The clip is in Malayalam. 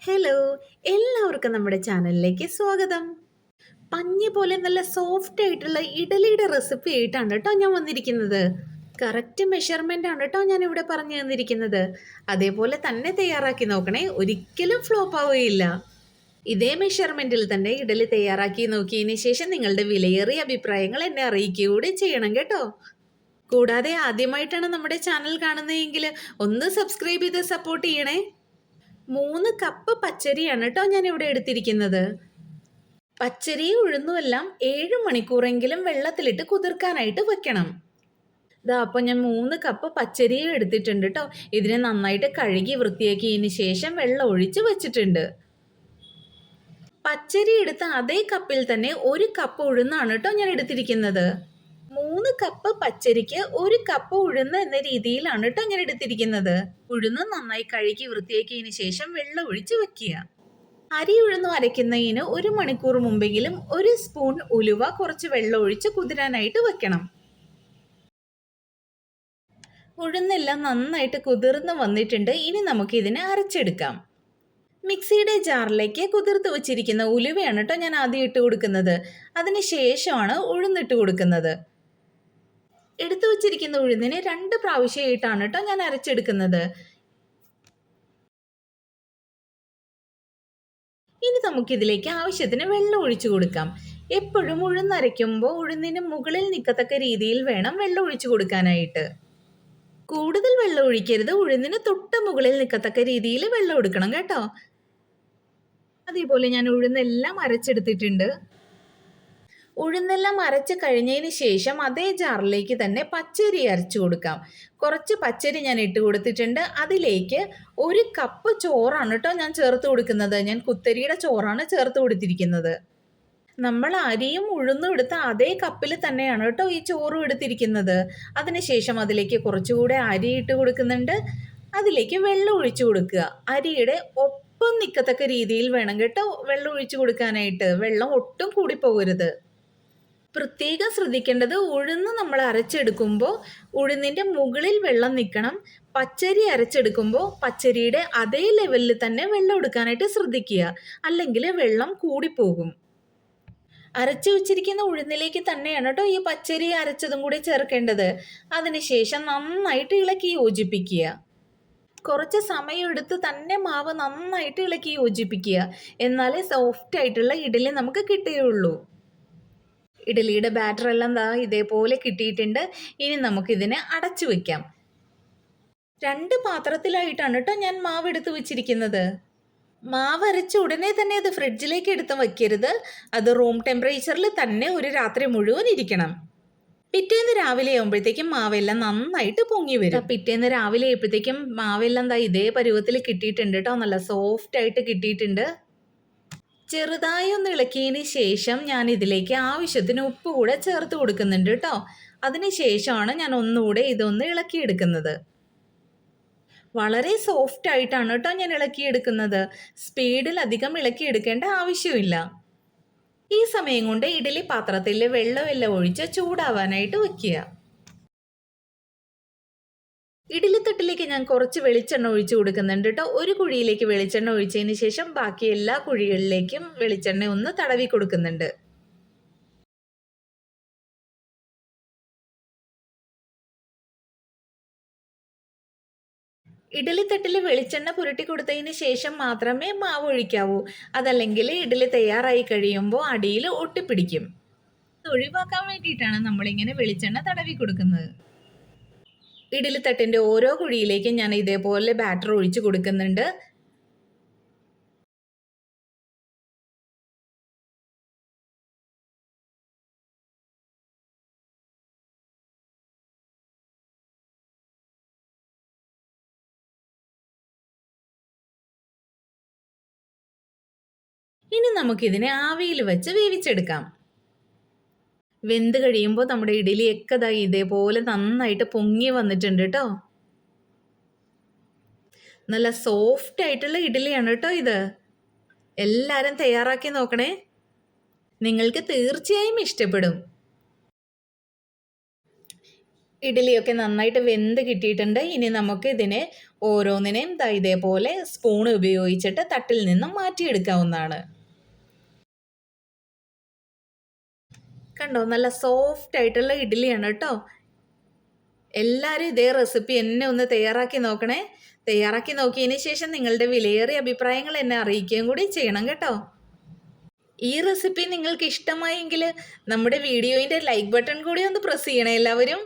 ഹലോ, എല്ലാവർക്കും നമ്മുടെ ചാനലിലേക്ക് സ്വാഗതം. പഞ്ഞി പോലെ നല്ല സോഫ്റ്റ് ആയിട്ടുള്ള ഇഡലിയുടെ റെസിപ്പി ആയിട്ടാണ് കേട്ടോ ഞാൻ വന്നിരിക്കുന്നത്. കറക്റ്റ് മെഷർമെൻ്റ് ആണ് കേട്ടോ ഞാൻ ഇവിടെ പറഞ്ഞു തന്നിരിക്കുന്നത്. അതേപോലെ തന്നെ തയ്യാറാക്കി നോക്കണേ, ഒരിക്കലും ഫ്ലോപ്പ് ആവുകയില്ല. ഇതേ മെഷർമെൻറ്റിൽ തന്നെ ഇഡലി തയ്യാറാക്കി നോക്കിയതിന് ശേഷം നിങ്ങളുടെ വിലയേറിയ അഭിപ്രായങ്ങൾ എന്നെ അറിയിക്കുകയൂടെ ചെയ്യണം കേട്ടോ. കൂടാതെ ആദ്യമായിട്ടാണ് നമ്മുടെ ചാനൽ കാണുന്നതെങ്കിൽ ഒന്ന് സബ്സ്ക്രൈബ് ചെയ്ത് സപ്പോർട്ട് ചെയ്യണേ. 3 കപ്പ് പച്ചരിയാണ് കേട്ടോ ഞാൻ ഇവിടെ എടുത്തിരിക്കുന്നത്. പച്ചരിയും ഉഴുന്നുമെല്ലാം 7 മണിക്കൂറെങ്കിലും വെള്ളത്തിലിട്ട് കുതിർക്കാനായിട്ട് വെക്കണം. ഇതാ അപ്പോൾ ഞാൻ 3 കപ്പ് പച്ചരിയും എടുത്തിട്ടുണ്ട് കേട്ടോ. ഇതിനെ നന്നായിട്ട് കഴുകി വൃത്തിയാക്കിയതിന് ശേഷം വെള്ളം ഒഴിച്ച് വെച്ചിട്ടുണ്ട്. പച്ചരി എടുത്ത അതേ കപ്പിൽ തന്നെ 1 കപ്പ് ഉഴുന്നാണ് കേട്ടോ ഞാൻ എടുത്തിരിക്കുന്നത്. 3 കപ്പ് പച്ചരിക്ക് 1 കപ്പ് ഉഴുന്ന് എന്ന രീതിയിലാണ് കേട്ടോ ഞാൻ എടുത്തിരിക്കുന്നത്. ഉഴുന്ന് നന്നായി കഴുകി വൃത്തിയാക്കിയതിന് ശേഷം വെള്ളം ഒഴിച്ച് വെക്കുക. അരി ഉഴുന്നു അരയ്ക്കുന്നതിന് 1 മണിക്കൂർ മുമ്പെങ്കിലും 1 സ്പൂൺ ഉലുവ കുറച്ച് വെള്ളം ഒഴിച്ച് കുതിരാനായിട്ട് വെക്കണം. ഉഴുന്നെല്ലാം നന്നായിട്ട് കുതിർന്ന് വന്നിട്ടുണ്ട്. ഇനി നമുക്ക് ഇതിനെ അരച്ചെടുക്കാം. മിക്സിയുടെ ജാറിലേക്ക് കുതിർത്ത് വെച്ചിരിക്കുന്ന ഉലുവയാണ് കേട്ടോ ഞാൻ ആദ്യം ഇട്ട് കൊടുക്കുന്നത്. അതിന് ശേഷമാണ് ഉഴുന്നിട്ട് കൊടുക്കുന്നത്. എടുത്തു വച്ചിരിക്കുന്ന ഉഴുന്നിനെ 2 പ്രാവശ്യമായിട്ടാണ് കേട്ടോ ഞാൻ അരച്ചെടുക്കുന്നത്. ഇനി നമുക്കിതിലേക്ക് ആവശ്യത്തിന് വെള്ളം ഒഴിച്ചു കൊടുക്കാം. എപ്പോഴും ഉഴുന്നരയ്ക്കുമ്പോൾ ഉഴുന്നിന് മുകളിൽ നിൽക്കത്തക്ക രീതിയിൽ വേണം വെള്ളം ഒഴിച്ചു കൊടുക്കാനായിട്ട്. കൂടുതൽ വെള്ളം ഒഴിക്കരുത്, ഉഴുന്നിന് തൊട്ട് മുകളിൽ നിൽക്കത്തക്ക രീതിയിൽ വെള്ളം എടുക്കണം കേട്ടോ. അതേപോലെ ഞാൻ ഉഴുന്നെല്ലാം അരച്ചെടുത്തിട്ടുണ്ട്. ഉഴുന്നെല്ലാം അരച്ച് കഴിഞ്ഞതിന് ശേഷം അതേ ജാറിലേക്ക് തന്നെ പച്ചരി അരച്ചു കൊടുക്കാം. കുറച്ച് പച്ചരി ഞാൻ ഇട്ട് കൊടുത്തിട്ടുണ്ട്. അതിലേക്ക് 1 കപ്പ് ചോറാണ് കേട്ടോ ഞാൻ ചേർത്ത് കൊടുക്കുന്നത്. ഞാൻ കുത്തരിയുടെ ചോറാണ് ചേർത്ത് കൊടുത്തിരിക്കുന്നത്. നമ്മൾ അരിയും ഉഴുന്നും എടുത്ത അതേ കപ്പിൽ തന്നെയാണ് കേട്ടോ ഈ ചോറും എടുത്തിരിക്കുന്നത്. അതിനുശേഷം അതിലേക്ക് കുറച്ചുകൂടെ അരി ഇട്ട് കൊടുക്കുന്നുണ്ട്. അതിലേക്ക് വെള്ളം ഒഴിച്ചു കൊടുക്കുക. അരിയുടെ ഒപ്പം നിൽക്കത്തക്ക രീതിയിൽ വേണം കേട്ടോ വെള്ളം ഒഴിച്ചു കൊടുക്കാനായിട്ട്. വെള്ളം ഒട്ടും കൂടി പോകരുത്. പ്രത്യേകം ശ്രദ്ധിക്കേണ്ടത്, ഉഴുന്ന് നമ്മൾ അരച്ചെടുക്കുമ്പോൾ ഉഴുന്നിൻ്റെ മുകളിൽ വെള്ളം നിൽക്കണം. പച്ചരി അരച്ചെടുക്കുമ്പോൾ പച്ചരിയുടെ അതേ ലെവലിൽ തന്നെ വെള്ളം എടുക്കാനായിട്ട് ശ്രദ്ധിക്കുക. അല്ലെങ്കിൽ വെള്ളം കൂടിപ്പോകും. അരച്ചു വെച്ചിരിക്കുന്ന ഉഴുന്നിലേക്ക് തന്നെയാണ് കേട്ടോ ഈ പച്ചരി അരച്ചതും കൂടി ചേർക്കേണ്ടത്. അതിനുശേഷം നന്നായിട്ട് ഇളക്കി യോജിപ്പിക്കുക. കുറച്ച് സമയം എടുത്ത് തന്നെ മാവ് നന്നായിട്ട് ഇളക്കി യോജിപ്പിക്കുക. എന്നാലേ സോഫ്റ്റ് ആയിട്ടുള്ള ഇഡലി നമുക്ക് കിട്ടുകയുള്ളൂ. ഇഡലിയുടെ ബാറ്റർ എല്ലാം ഇതേപോലെ കിട്ടിയിട്ടുണ്ട്. ഇനി നമുക്കിതിനെ അടച്ചു വെക്കാം. 2 പാത്രത്തിലായിട്ടാണ് കേട്ടോ ഞാൻ മാവ് എടുത്ത് വെച്ചിരിക്കുന്നത്. മാവ് അരച്ച് ഉടനെ തന്നെ അത് ഫ്രിഡ്ജിലേക്ക് എടുത്ത് വയ്ക്കരുത്. അത് റൂം ടെമ്പറേച്ചറിൽ തന്നെ ഒരു രാത്രി മുഴുവൻ ഇരിക്കണം. പിറ്റേന്ന് രാവിലെ ആകുമ്പോഴത്തേക്കും മാവെല്ലാം നന്നായിട്ട് പൊങ്ങി വരും. പിറ്റേന്ന് രാവിലെ ആയപ്പോഴത്തേക്കും മാവെല്ലാം ഇതേ പരുവത്തിൽ കിട്ടിയിട്ടുണ്ട് കേട്ടോ. നല്ല സോഫ്റ്റ് ആയിട്ട് കിട്ടിയിട്ടുണ്ട്. ചെറുതായി ഒന്ന് ഇളക്കിയതിന് ശേഷം ഞാൻ ഇതിലേക്ക് ആവശ്യത്തിന് ഉപ്പ് കൂടെ ചേർത്ത് കൊടുക്കുന്നുണ്ട് കേട്ടോ. അതിന് ശേഷമാണ് ഞാൻ ഒന്നുകൂടെ ഇതൊന്ന് ഇളക്കിയെടുക്കുന്നത്. വളരെ സോഫ്റ്റ് ആയിട്ടാണ് കേട്ടോ ഞാൻ ഇളക്കിയെടുക്കുന്നത്. സ്പീഡിൽ അധികം ഇളക്കിയെടുക്കേണ്ട ആവശ്യമില്ല. ഈ സമയം കൊണ്ട് ഇഡലി പാത്രത്തിൽ വെള്ളമെല്ലാം ഒഴിച്ച് ചൂടാവാനായിട്ട് വെക്കുക. ഇഡലിത്തട്ടിലേക്ക് ഞാൻ കുറച്ച് വെളിച്ചെണ്ണ ഒഴിച്ചു കൊടുക്കുന്നുണ്ട് കേട്ടോ. ഒരു കുഴിയിലേക്ക് വെളിച്ചെണ്ണ ഒഴിച്ചതിന് ശേഷം ബാക്കി എല്ലാ കുഴികളിലേക്കും വെളിച്ചെണ്ണ ഒന്ന് തടവി കൊടുക്കുന്നുണ്ട്. ഇഡലിത്തട്ടിൽ വെളിച്ചെണ്ണ പുരട്ടി കൊടുത്തതിന് ശേഷം മാത്രമേ മാവ് ഒഴിക്കാവൂ. അതല്ലെങ്കിൽ ഇഡലി തയ്യാറായി കഴിയുമ്പോൾ അടിയിൽ ഒട്ടിപ്പിടിക്കും. ഒഴിവാക്കാൻ വേണ്ടിയിട്ടാണ് നമ്മളിങ്ങനെ വെളിച്ചെണ്ണ തടവി കൊടുക്കുന്നത്. ഇഡലിത്തട്ടിൻ്റെ ഓരോ കുഴിയിലേക്കും ഞാൻ ഇതേപോലെ ബാറ്റർ ഒഴിച്ചു കൊടുക്കുന്നുണ്ട്. ഇനി നമുക്കിതിനെ ആവിയിൽ വെച്ച് വേവിച്ചെടുക്കാം. വെന്ത് കഴിയുമ്പോൾ നമ്മുടെ ഇഡലിയൊക്കെ ഇതേപോലെ നന്നായിട്ട് പൊങ്ങി വന്നിട്ടുണ്ട് കേട്ടോ. നല്ല സോഫ്റ്റ് ആയിട്ടുള്ള ഇഡലിയാണ് കേട്ടോ ഇത്. എല്ലാവരും തയ്യാറാക്കി നോക്കണേ, നിങ്ങൾക്ക് തീർച്ചയായും ഇഷ്ടപ്പെടും. ഇഡ്ഡലിയൊക്കെ നന്നായിട്ട് വെന്ത് കിട്ടിയിട്ടുണ്ട്. ഇനി നമുക്ക് ഇതിനെ ഓരോന്നിനെയും ഇതേപോലെ സ്പൂൺ ഉപയോഗിച്ചിട്ട് തട്ടിൽ നിന്നും മാറ്റിയെടുക്കാവുന്നതാണ്. കണ്ടോ, നല്ല സോഫ്റ്റ് ആയിട്ടുള്ള ഇഡ്ഡലിയാണ് കേട്ടോ. എല്ലാവരും ഇതേ റെസിപ്പി എന്നെ ഒന്ന് തയ്യാറാക്കി നോക്കണേ. തയ്യാറാക്കി നോക്കിയതിന് ശേഷം നിങ്ങളുടെ വിലയേറിയ അഭിപ്രായങ്ങൾ എന്നെ അറിയിക്കുകയും കൂടി ചെയ്യണം കേട്ടോ. ഈ റെസിപ്പി നിങ്ങൾക്ക് ഇഷ്ടമായെങ്കിൽ നമ്മുടെ വീഡിയോയിൻ്റെ ലൈക്ക് ബട്ടൺ കൂടി ഒന്ന് പ്രസ് ചെയ്യണേ എല്ലാവരും.